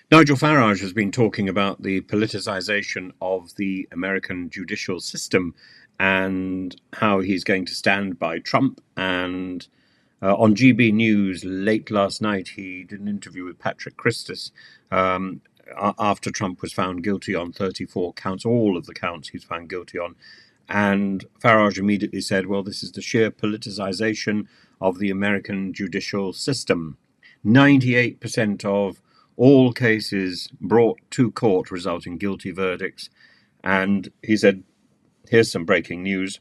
Nigel Farage has been talking about the politicization of the American judicial system and how he's going to stand by Trump. And on GB News late last night, he did an interview with Patrick Christus after Trump was found guilty on 34 counts, all of the counts he's found guilty on. And Farage immediately said, well, this is the sheer politicization of the American judicial system. 98% of all cases brought to court result in guilty verdicts. And he said, here's some breaking news.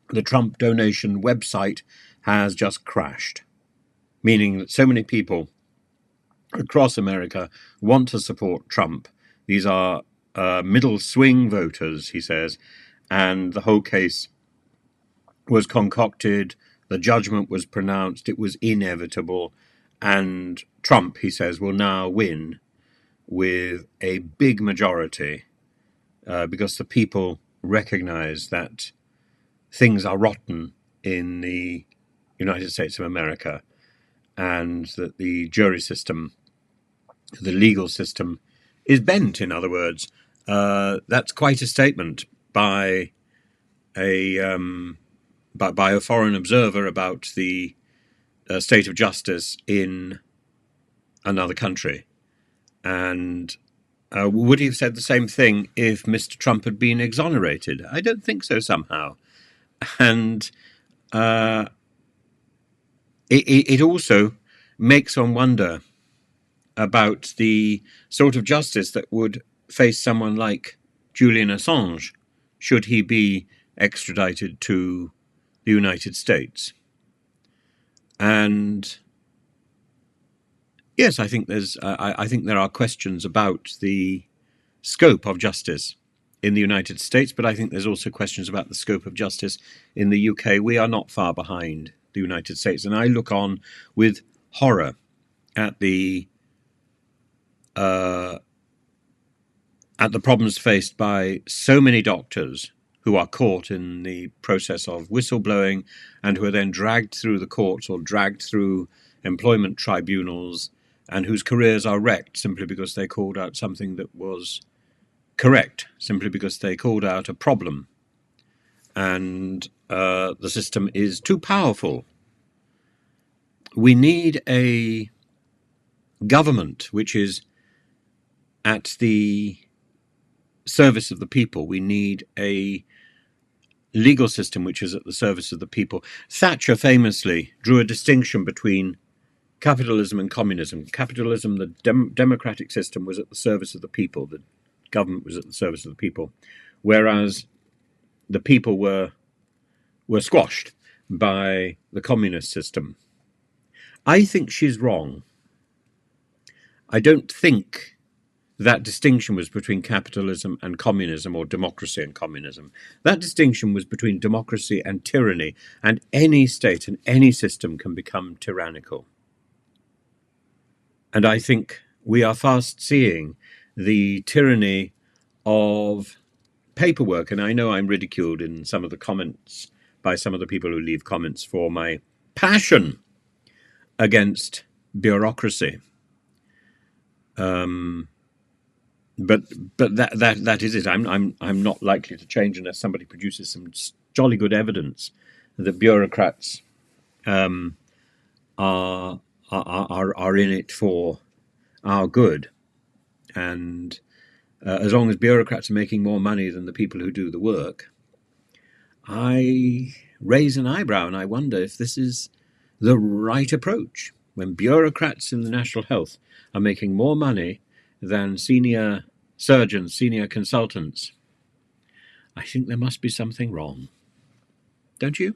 The Trump donation website has just crashed, meaning that so many people across America want to support Trump. These are middle swing voters, he says, and the whole case was concocted. The judgment was pronounced. It was inevitable. And Trump, he says, will now win with a big majority because the people recognize that things are rotten in the United States of America and that the jury system, the legal system, is bent, in other words. That's quite a statement by a foreign observer about the state of justice in another country. And would he have said the same thing if Mr. Trump had been exonerated? I don't think so somehow. And it also makes one wonder about the sort of justice that would face someone like Julian Assange should he be extradited to the United States. And yes, I think there are questions about the scope of justice in the United States, but I think there's also questions about the scope of justice in the UK. We are not far behind the United States, and I look on with horror at the problems faced by so many doctors who are caught in the process of whistleblowing and who are then dragged through the courts or dragged through employment tribunals and whose careers are wrecked simply because they called out something that was correct, simply because they called out a problem. And the system is too powerful. We need a government which is at the service of the people. We need a legal system which is at the service of the people. Thatcher famously drew a distinction between capitalism and communism. Capitalism, the democratic system, was at the service of the people. The government was at the service of the people, whereas the people were squashed by the communist system. I think she's wrong. I don't think that distinction was between capitalism and communism, or democracy and communism. That distinction was between democracy and tyranny, and any state and any system can become tyrannical. And I think we are fast seeing the tyranny of paperwork. And I know I'm ridiculed in some of the comments by some of the people who leave comments for my passion against bureaucracy. But that is it. I'm not likely to change unless somebody produces some jolly good evidence that bureaucrats are in it for our good. And as long as bureaucrats are making more money than the people who do the work, I raise an eyebrow and I wonder if this is the right approach. When bureaucrats in the National Health are making more money than senior surgeons, senior consultants, I think there must be something wrong. Don't you?